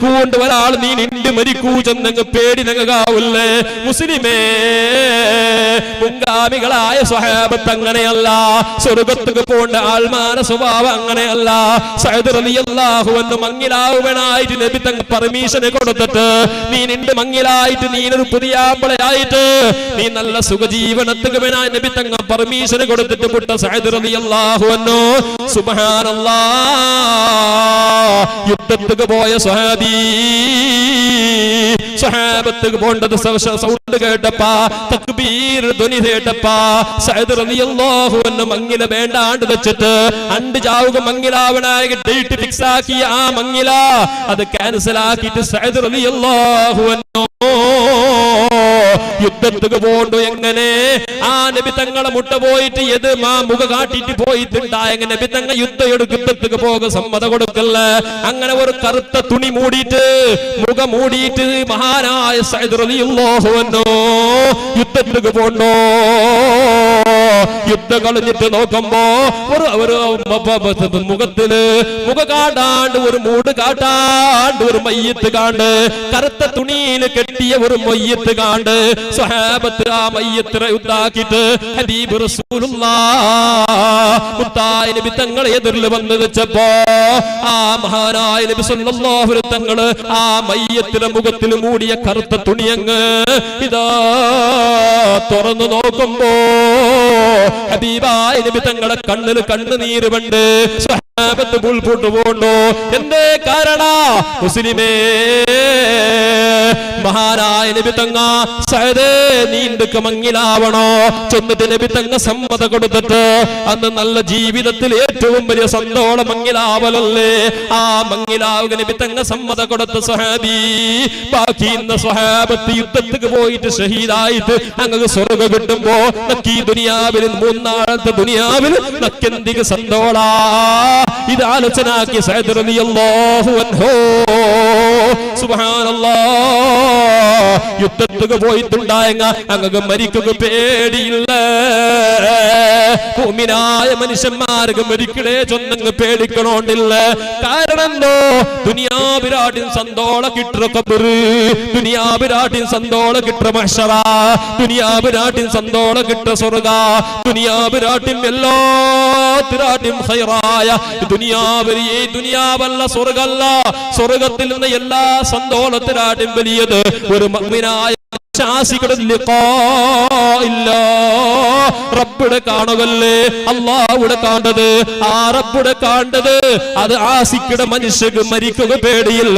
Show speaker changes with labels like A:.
A: കൊണ്ട് ഒരാൾ നീ നിന്റെ മരിക്കൂ ചെന്നങ്ങ് പേടി നങ്ങാവൂല്ലേ മുസ്ലിമേ. മുൻഗാമികളായ സ്വഹാബത്ത് അങ്ങനെയല്ല. സ്വർഗത്തുക്ക് പോണ്ട ആൾമാന സ്വഭാവം അങ്ങനെയല്ല. സഅദ് റളിയല്ലാഹു അൻഹു മങ്ങിലാവുവനായിട്ട് നബി തങ്ങൾ പെർമിഷൻ കൊടുത്തിട്ട് നീ നിന്റെ മങ്ങിലായിട്ട് നീ ഒരു പുതിയാമ്പളയായിട്ട് നീ നല്ല സുഖജീവനത്തുകവനായി നബി തങ്ങൾ പെർമിഷൻ കൊടുത്തിട്ട് പുട്ട സഅദ് റളിയല്ലാഹു അൻഹു സുബ്ഹാനല്ലാഹ് യുദ്ധത്തുക്ക് പോയ സ്വഹാബി സ്വഹാബത്തുക്ക് പോണ്ടത് സൗണ്ട് കേട്ടപ്പാ തക്ബീർ ധ്വനി കേട്ടപ്പാ സഅദ് റളിയല്ലാഹു അൻഹു മങ്ങില വേണ്ടാണ്ട് വെച്ചിട്ട് അണ്ട് ചാവുക മങ്ങിലാവനായ ഡേറ്റ് ഫിക്സ് ആക്കിയ ആ മങ്ങില അത് ക്യാൻസൽ ആക്കിയിട്ട് സഅദ് റളിയല്ലാഹു അൻഹു യുദ്ധത്തുക്ക് പോണ്ടു. എങ്ങനെ ആ നബി തങ്ങളെ മുട്ട പോയിട്ട് ഏത് മുഖ കാട്ടിട്ട് പോയിട്ടുണ്ടായെങ്കിൽ നബി തങ്ങ യുദ്ധത്തുക്ക് പോക സമ്മതം കൊടുക്കല്ല. അങ്ങനെ ഒരു കറുത്ത തുണി മൂടിയിട്ട് മുഖം മൂടിയിട്ട് മഹാനായ സഅദ് റളിയല്ലാഹു അൻഹു യുദ്ധത്തുക്ക് പോണ്ടോ. യുദ്ധം കളഞ്ഞിട്ട് നോക്കുമ്പോ ഒരു മുഖത്തില് മുഖ കാട്ടാണ്ട് ഒരു മൂട് കാട്ടാണ്ട് ഒരു മയ്യത്ത് കാണ്ട് കറുത്ത തുണിയിൽ കെട്ടിയ ഒരു മയ്യത്ത് കാണ്ട് സ്വഹാബത്ത് ആ മയ്യത്തിനെ യുദ്ധാക്കിയിട്ട് ഹബീബ് റസൂലുള്ളാഹി നബി തങ്ങളെ എതിരിൽ വന്ന് വെച്ചപ്പോ ആ മഹാനായ നബി സല്ലല്ലാഹു അലൈഹി തങ്ങള് ആ മയ്യത്തിലെ മുഖത്തിൽ മൂടിയ കറുത്ത തുണിയങ്ങ് ഇതാ തുറന്നു നോക്കുമ്പോ ഹബീബായ നബി തങ്ങളെ കണ്ണിൽ കണ്ണുനീര് കണ്ട് സ്വഹാബത്ത് പുൽപൂട്ട് പോണ്ടോ. എന്തേ കാരണ മുസ്ലിമേ മഹാനായ നബി തങ്ങ സഅദേ നീണ്ടക്ക് മങ്ങിലാവണോ ചെന്നിട്ട് നബി തങ്ങ സമ്മതം കൊടുത്തിട്ട് അന്ന് നല്ല ജീവിതത്തിൽ ഏറ്റവും വലിയ സന്തോഷം മങ്ങിലാവലല്ലേ. ആ മങ്ങിലാവുക നബി തങ്ങ സമ്മതം കൊടുത്ത സ്വഹാബി ബാക്കി ഇന്ന സ്വഹാബത്ത് യുദ്ധത്തിക്ക് പോയിട്ട് ഷഹീദായിട്ട് അങ്ങ് സ്വർഗ്ഗം കിട്ടുമ്പോ നക്കി ദുനിയാവിൽ മൂന്നാളത്തെ ദുനിയാവിൽ നക്കെന്തിക്ക് സന്തോളാ. ഇത് ആലോചനാക്കി സഅദ് റളിയല്ലാഹു അൻഹു സുബ്ഹാനല്ലാഹ് യുദ്ധത്തുക്ക് പോയിട്ടുണ്ടായെങ്ക അങ്ങ് മരിക്കുക പേടിയില്ല. മുഅ്മിനായ മനുഷ്യന്മാർക്ക് മരിക്കണേ ചൊന്നങ്ങ് പേടിക്കണോണ്ടില്ല. കാരണം എന്തോ ദുനിയാവിരാട്ടിൻ സന്തോള കിട്ടുന്ന ഖബറ്, ദുനിയാവിരാട്ടിൻ സന്തോള കിട്ടുന്ന മഹ്ശറ, ദുനിയാവിരാട്ടിൻ സന്തോള കിട്ടുന്ന സ്വർഗ്ഗ, ദുനിയാവിരാട്ടിൻ എല്ലാത്തിരാട്ടിൻ ഖൈറായ ദുനിയാവിൽ ഈ ദുനിയാവല്ല സ്വർഗ്ഗല്ല. സ്വർഗ്ഗത്തിൽ നിന്ന് എല്ലാ സന്തോളത്തിരാട്ടിൻ വലിയത് ഒരു മുഅ്മിനായ റബ്ബുടെ കാണുകല്ലേ അല്ലാഹുടെ കാണത്. ആ റബ്ബുടെ കാണത് അത് ആസിക്കയുടെ മനുഷ്യക്ക് മരിക്കുക പേടിയില്ല.